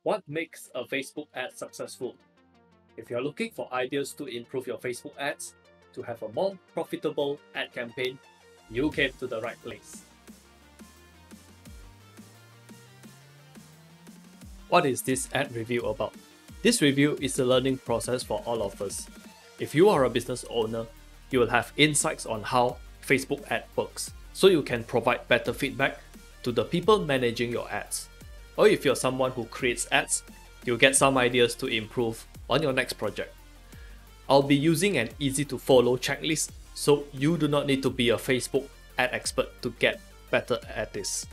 What makes a Facebook ad successful? If you're looking for ideas to improve your Facebook ads, to have a more profitable ad campaign, you came to the right place. What is this ad review about? This review is a learning process for all of us. If you are a business owner, you will have insights on how Facebook ad works, so you can provide better feedback to the people managing your ads. Or if you're someone who creates ads, you'll get some ideas to improve on your next project. I'll be using an easy to follow checklist, so you do not need to be a Facebook ad expert to get better at this.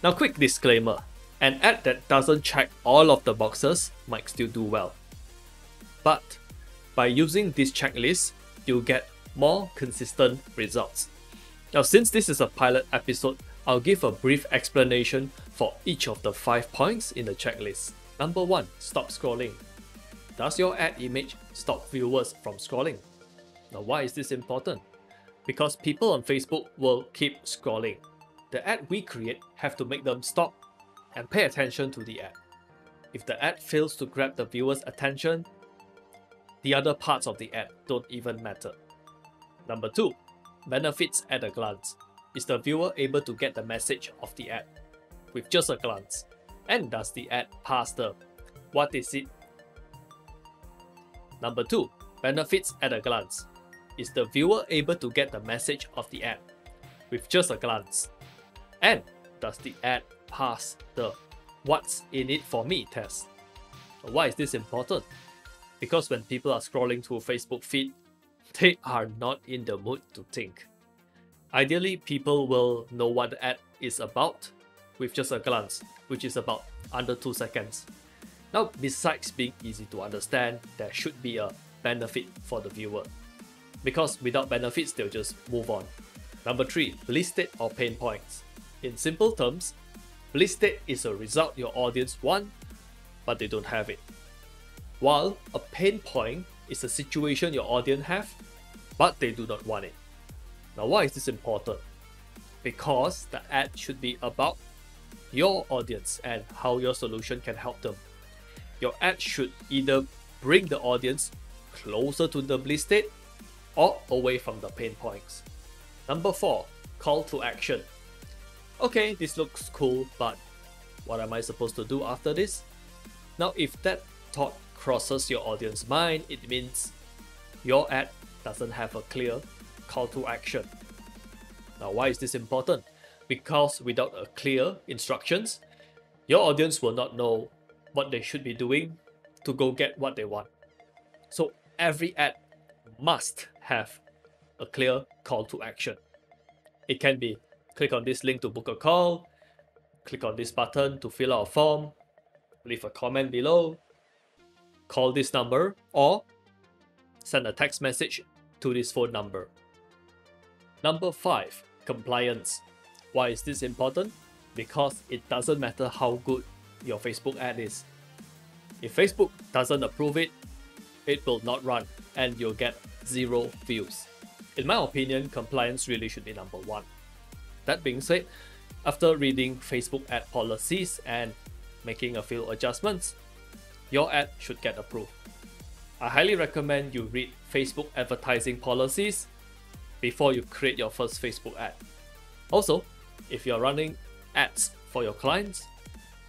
Now, quick disclaimer, an ad that doesn't check all of the boxes might still do well. But by using this checklist, you'll get more consistent results. Now, since this is a pilot episode, I'll give a brief explanation for each of the 5 points in the checklist. Number 1, stop scrolling. Does your ad image stop viewers from scrolling? Now, why is this important? Because people on Facebook will keep scrolling. The ad we create have to make them stop and pay attention to the ad. If the ad fails to grab the viewer's attention, the other parts of the ad don't even matter. Number 2, benefits at a glance. Is the viewer able to get the message of the ad with just a glance? And does the ad pass the what is it? Number 2, benefits at a glance. Is the viewer able to get the message of the ad with just a glance? And does the ad pass the what's in it for me test? Why is this important? Because when people are scrolling through Facebook feed, they are not in the mood to think. Ideally, people will know what the ad is about with just a glance, which is about under 2 seconds. Now, besides being easy to understand, there should be a benefit for the viewer. Because without benefits, they'll just move on. Number 3, bliss state or pain points. In simple terms, bliss state is a result your audience want, but they don't have it. While a pain point is a situation your audience have, but they do not want it. Now, why is this important? Because the ad should be about your audience and how your solution can help them. Your ad should either bring the audience closer to the bliss state or away from the pain points. Number 4, call to action. Okay, this looks cool, but what am I supposed to do after this? Now, if that thought crosses your audience mind, it means your ad doesn't have a clear call to action. Now, why is this important? Because without a clear instructions, your audience will not know what they should be doing to go get what they want. So every ad must have a clear call to action. It can be click on this link to book a call, click on this button to fill out a form, leave a comment below, call this number, or send a text message to this phone number. Number 5, compliance. Why is this important? Because it doesn't matter how good your Facebook ad is. If Facebook doesn't approve it, it will not run and you'll get 0 views. In my opinion, compliance really should be number 1. That being said, after reading Facebook ad policies and making a few adjustments, your ad should get approved. I highly recommend you read Facebook advertising policies before you create your first Facebook ad. Also, if you're running ads for your clients,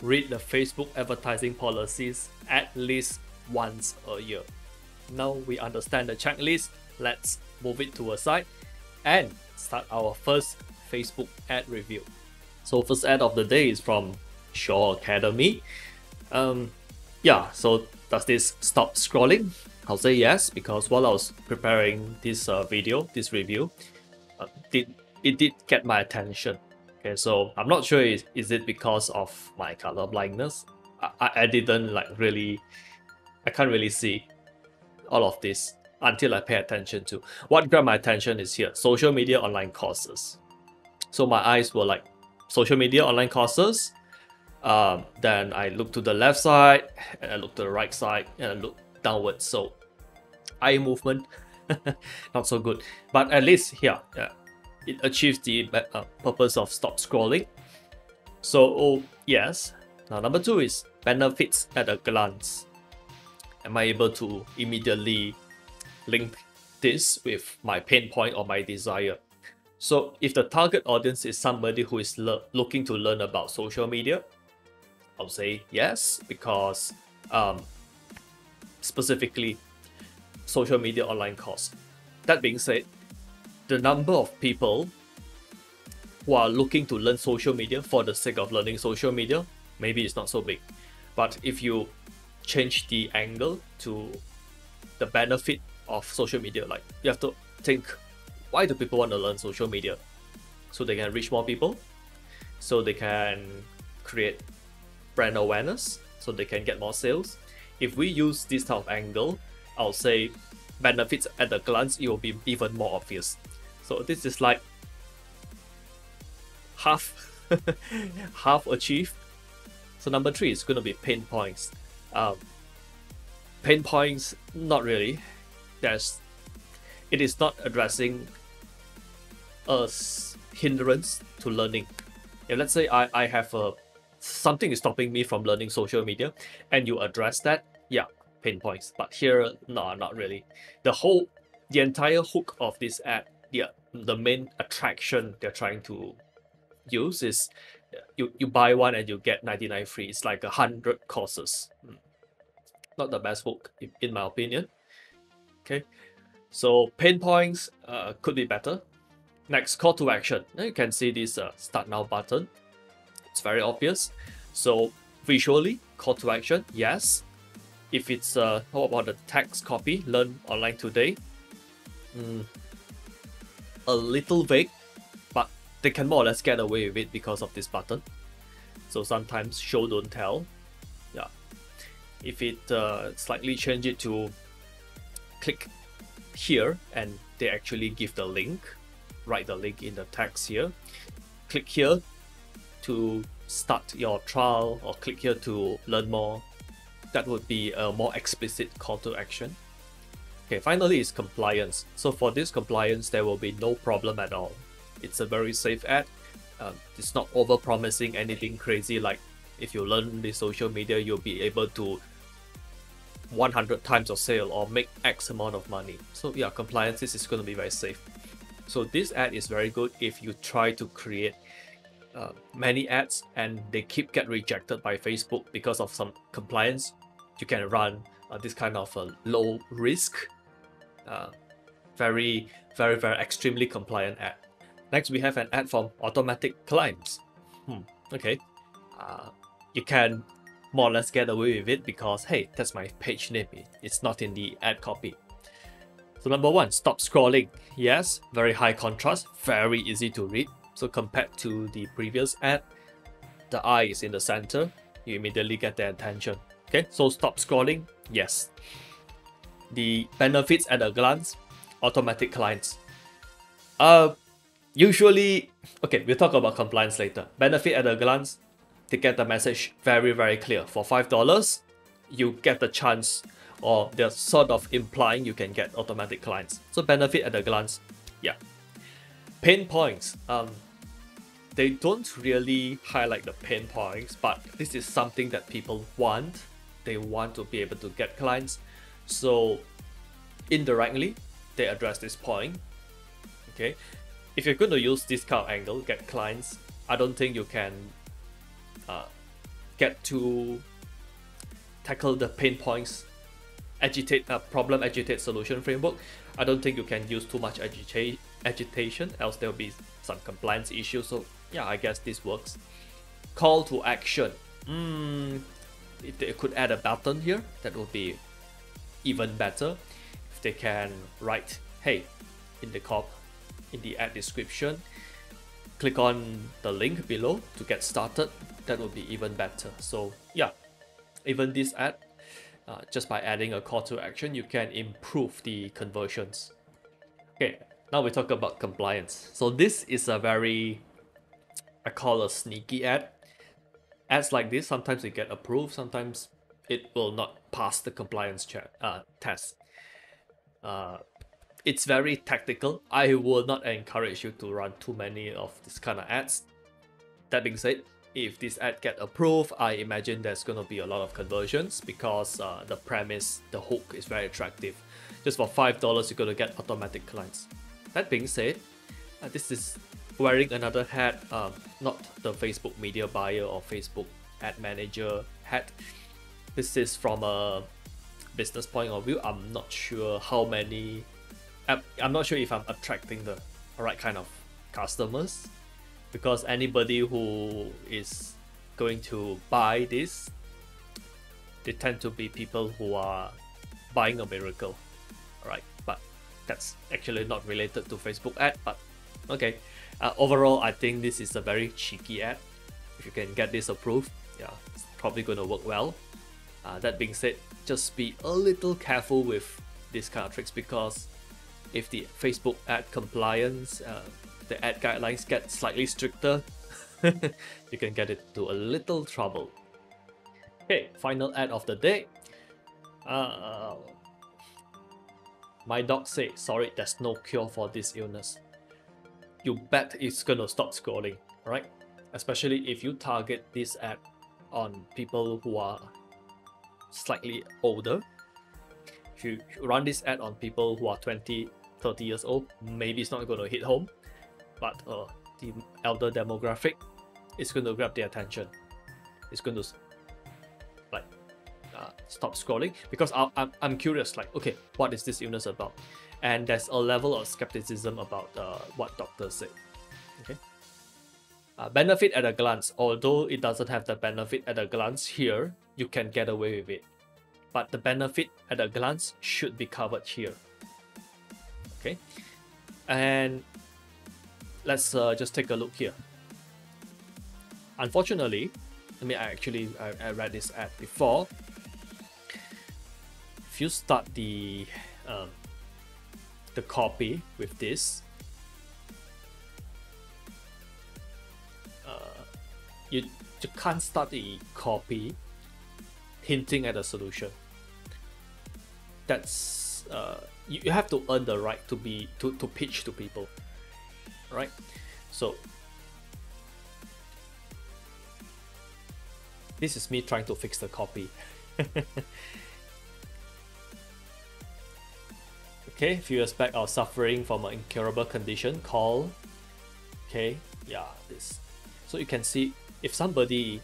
read the Facebook advertising policies at least once a year. Now we understand the checklist, let's move it to a side and start our first Facebook ad review. So first ad of the day is from Shaw Academy. So does this stop scrolling? I'll say yes, because while I was preparing this this review, it did get my attention. Okay, so I'm not sure is it because of my color blindness. I didn't I can't really see all of this until I pay attention to. What grabbed my attention is here, social media online courses. So my eyes were like, social media online courses. Then I look to the left side, and I look to the right side, and I look downwards. So eye movement, not so good. But at least here, it achieves the purpose of stop scrolling. So yes, Now, number 2 is benefits at a glance. Am I able to immediately link this with my pain point or my desire? So if the target audience is somebody who is looking to learn about social media, I'll say yes, because specifically social media online course. That being said, the number of people who are looking to learn social media for the sake of learning social media, maybe it's not so big. But if you change the angle to the benefit of social media, like you have to think, why do people want to learn social media? So they can reach more people, so they can create brand awareness, so they can get more sales. If we use this type of angle, I'll say benefits at a glance, it will be even more obvious. So this is like half half achieved. So number 3 is going to be pain points. Pain points, not really. It is not addressing a hindrance to learning. If let's say I have something is stopping me from learning social media, and you address that, yeah, pain points. But here, no, not really. The entire hook of this ad, yeah, the main attraction they're trying to use is you buy one and you get 99 free. It's like 100 courses. Not the best hook in my opinion. Okay, so pain points could be better. Next, call to action. Now you can see this start now button. It's very obvious. So visually, call to action, yes. If it's how about the text copy, learn online today? A little vague, but they can more or less get away with it because of this button. So sometimes show don't tell. Yeah. If it slightly change it to click here and they actually give the link, write the link in the text here. Click here to start your trial, or click here to learn more. That would be a more explicit call to action. Okay, finally is compliance. So for this compliance, there will be no problem at all. It's a very safe ad. It's not over promising anything crazy like if you learn the social media, you'll be able to 100 times your sale or make X amount of money. So yeah, compliance is going to be very safe. So this ad is very good if you try to create many ads and they get rejected by Facebook because of some compliance. You can run this kind of low risk, very extremely compliant ad. Next, we have an ad from automatic clients. Okay, you can more or less get away with it because hey, that's my page name. It's not in the ad copy. So number 1, stop scrolling. Yes, very high contrast, very easy to read. So compared to the previous ad, the eye is in the center. You immediately get their attention. Okay, so stop scrolling. Yes. The benefits at a glance, automatic clients. Usually, okay, we'll talk about compliance later. Benefit at a glance, to get the message very clear. For $5, you get the chance, or they're sort of implying you can get automatic clients. So benefit at a glance, yeah. Pain points, they don't really highlight the pain points, but this is something that people want. They want to be able to get clients. So indirectly, they address this point. Okay, if you're going to use this kind of angle, get clients, I don't think you can get to tackle the pain points, problem agitate solution framework. I don't think you can use too much agitation, else there'll be some compliance issues. So yeah, I guess this works. Call to action. If they could add a button here, that would be even better. If they can write, hey, in the ad description, click on the link below to get started, that would be even better. So yeah, even this ad, just by adding a call to action, you can improve the conversions. Okay, now we talk about compliance. So this is a very, I call a sneaky ad. Ads like this, sometimes they get approved, sometimes it will not pass the compliance test. It's very tactical. I will not encourage you to run too many of this kind of ads. That being said, if this ad get approved, I imagine there's gonna be a lot of conversions because the premise, the hook is very attractive. Just for $5, you're gonna get automatic clients. That being said, this is wearing another hat, not the Facebook media buyer or Facebook ad manager hat. This is from a business point of view. I'm not sure how many. I'm not sure if I'm attracting the right kind of customers, because anybody who is going to buy this, they tend to be people who are buying a miracle, right? But that's actually not related to Facebook ad. But okay, overall, I think this is a very cheeky ad. If you can get this approved, yeah, it's probably going to work well. That being said, just be a little careful with these kind of tricks, because if the Facebook ad compliance, the ad guidelines get slightly stricter, you can get into a little trouble. Okay, final ad of the day. My dog say, sorry, there's no cure for this illness. You bet it's gonna stop scrolling, right? Especially if you target this ad on people who are slightly older. If you run this ad on people who are 20, 30 years old, maybe it's not going to hit home, but the elder demographic is going to grab their attention. It's going to like stop scrolling, because I'm curious, like, okay, what is this illness about? And there's a level of skepticism about what doctors say. Okay. Benefit at a glance. Although it doesn't have the benefit at a glance here, you can get away with it. But the benefit at a glance should be covered here. Okay. And let's just take a look here. Unfortunately, I read this ad before. If you start the copy with this, you can't start the copy hinting at a solution. That's you have to earn the right to pitch to people, right? So this is me trying to fix the copy. Okay, a few years back, I was suffering from an incurable condition called, this. So you can see, if somebody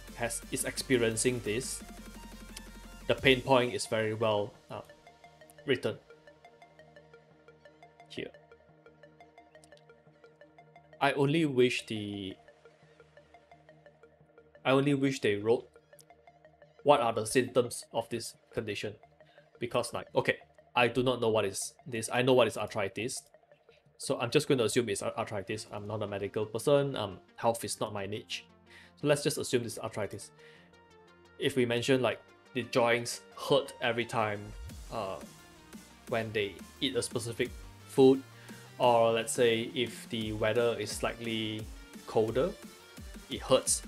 is experiencing this, the pain point is very well written here. I only wish they wrote what are the symptoms of this condition, because, like, okay, I do not know what is this. I know what is arthritis, so I'm just going to assume it's arthritis. I'm not a medical person. Health is not my niche. So let's just assume this is arthritis. If we mention, like, the joints hurt every time when they eat a specific food, or let's say if the weather is slightly colder, it hurts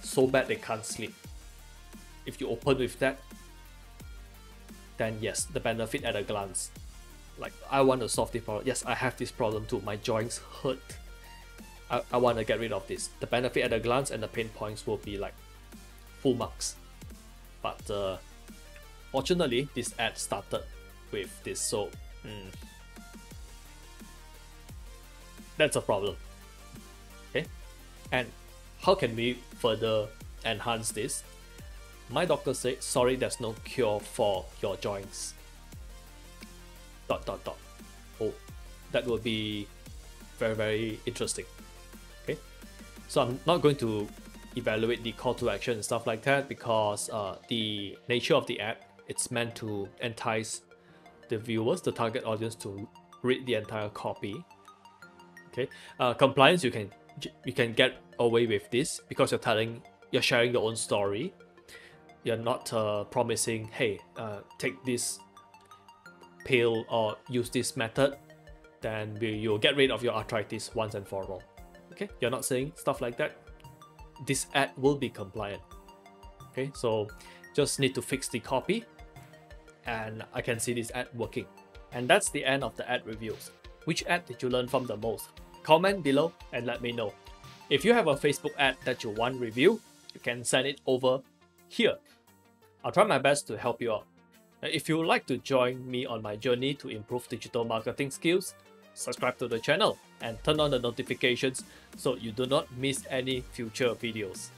so bad they can't sleep. If you open with that, then yes, the benefit at a glance. Like, I want to solve this problem. Yes, I have this problem too. My joints hurt. I want to get rid of this. The benefit at a glance and the pain points will be like full marks. But fortunately, this ad started with this, so that's a problem. Okay, and how can we further enhance this? My doctor said, sorry, there's no cure for your joints. ... Oh, that will be very, very interesting. Okay, so I'm not going to evaluate the call to action and stuff like that, because the nature of the ad, it's meant to entice the viewers, the target audience, to read the entire copy. Okay, compliance, you can get away with this because you're sharing your own story. You're not promising, hey, take this pill or use this method, then you'll get rid of your arthritis once and for all. Okay, you're not saying stuff like that. This ad will be compliant. Okay, so just need to fix the copy, and I can see this ad working. And that's the end of the ad reviews. Which ad did you learn from the most? Comment below and let me know. If you have a Facebook ad that you want review, you can send it over here. I'll try my best to help you out. If you would like to join me on my journey to improve digital marketing skills, subscribe to the channel and turn on the notifications so you do not miss any future videos.